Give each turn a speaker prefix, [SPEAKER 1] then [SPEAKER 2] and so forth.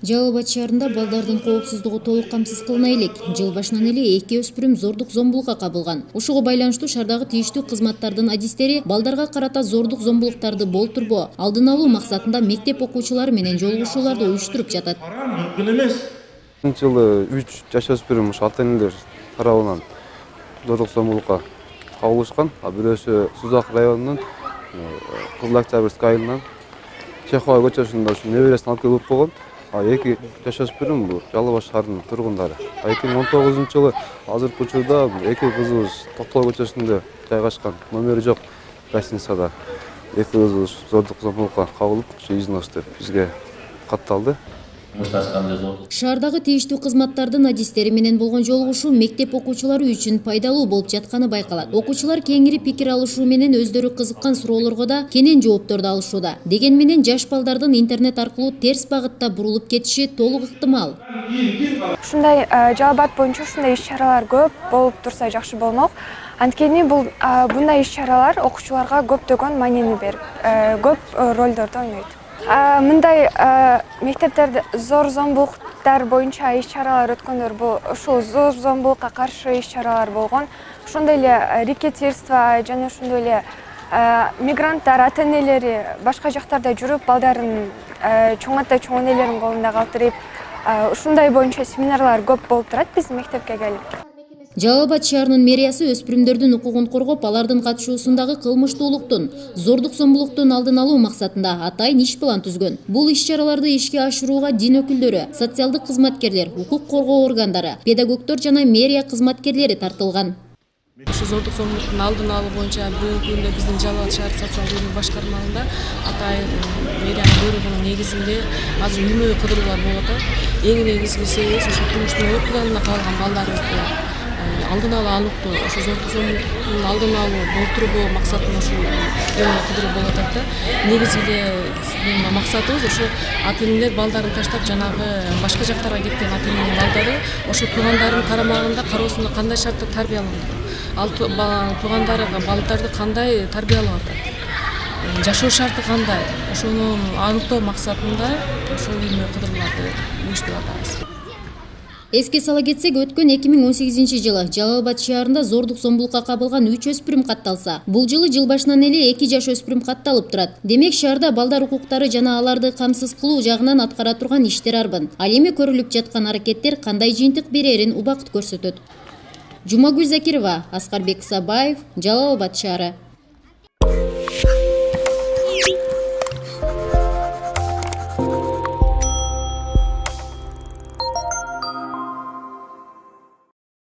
[SPEAKER 1] Жалал Абад шаарында балдардын коопсуздугу толук камсыз кылына элек. Жыл башынан эле 2 өспүрүм зордук зомбулукка кабылган. Ушуга байланыштуу шаардагы тийиштүү кызматтардын адистери балдарга карата зордук зомбулуктарды болтурбоо, алдын алуу максатында мектеп окуучулары менен жолугушууларды уюштуруп жатат.
[SPEAKER 2] Мүмкүн эмес.
[SPEAKER 3] Жылы 3 жаш өспүрүм ата-энелер тарабынан зордук зомбулукка кабылышкан. Бирөөсү Сузак районунун Кызыл Октябрьский айылынан Чехова көчөсүндө небересин алып келип койгон. Эки жаш өспүрүм бул Жалал Абад шаарынын тургундары. 2019 жылы азыркы учурда эки кызыбыз Токтогул көчөсүндө жайгашкан, номери жок гостиницада эки кызыбыз зордук зомбулукка кабылып, износ деп бизге катталды.
[SPEAKER 1] Шаардагы тийиштүү кызматтардын адистери менен болгон жолугушуу мектеп окуучулары үчүн пайдалуу болуп жатканы байкалат. Окуучулар кеңири пикир алышуу менен өздөрү кызыккан суроолорго да кенен жоопторду алышууда. Деген менен жаш балдардын интернет аркылуу терс багытта бурулуп кетиши толук ыктымал.
[SPEAKER 4] Ушундай Жалал Абад боюнча ушундай иш-чаралар көп болуп турса жакшы болмок. Анткени bunday иш-чаралар окуучуларга көптөгөн маанини берип, көп ролдорду ойнойт. Мындай мектептерде зор зомбулуктар боюнча иш-чаралар өткөндөр бул ушул зор зомбулукка каршы иш-чаралар болгон. Ошондой эле рекетирство жана ошондой эле мигранттар ата-энелери башка жактарда жүрүп балдарын чоң ата чоң энелеринин колунда калтырып, ушундай боюнча семинарлар көп болуп турат биздин мектепке келип.
[SPEAKER 1] Жалал Абад шаарынын мэриясы өспүрүмдөрдүн укугун коргоп, алардын катышуусундагы кылмыштуулуктун, зордук зомбулуктун алдын алуу максатында атайын иш план түзгөн. Бул иш-чараларды ишке ашырууга дин өкүлдөрү, социалдык кызматкерлер, укук коргоо органдары, педагогдор жана мэрия кызматкерлери тартылган.
[SPEAKER 5] Ушу зордук зомбулуктун алдын алуу боюнча бүгүнкү күндө биздин Жалал Абад шаар социалдык бөлүмү башкармалыгында атайын мэриянын буйругунун негизинде азыр үймө кыдыруулар болуп атат. Эң негизгиси ушу турмуштун ой куралына калган балдарыбызды алдын ала алукту, ошо зордук зомбулуктун алдын алуу, болтурбоо максатында ушул үймө кыдыруу болуп атат да. Негизги эле максатыбыз ошо ата-энелер балдарын таштап жанагы башка жактарга кеткен ата-эненин балдары ошо туугандарынын карамагында кароосунда кандай шартта тарбияланат, ал туугандарга балдарды кандай тарбиялап атат, жашоо шарты кандай, ошону аныктоо максатында ошол үймө кыдырууларды уюштуруп атабыз.
[SPEAKER 1] Эске сала кетсек, өткөн 2018 жылы Жалал Абад шаарында зордук зомбулукка кабылган 3 өспүрүм катталса, бул жылы жыл башынан эле 2 жаш өспүрүм катталып турат. Демек, шаарда балдар укуктары жана аларды камсыз кылуу жагынан аткара турган иштер арбын. Ал эми көрүлүп жаткан аракеттер кандай жыйынтык берерин убакыт көрсөтөт. Жумагүл Закирова, Аскарбек Сабаев, Жалал Абад шаары.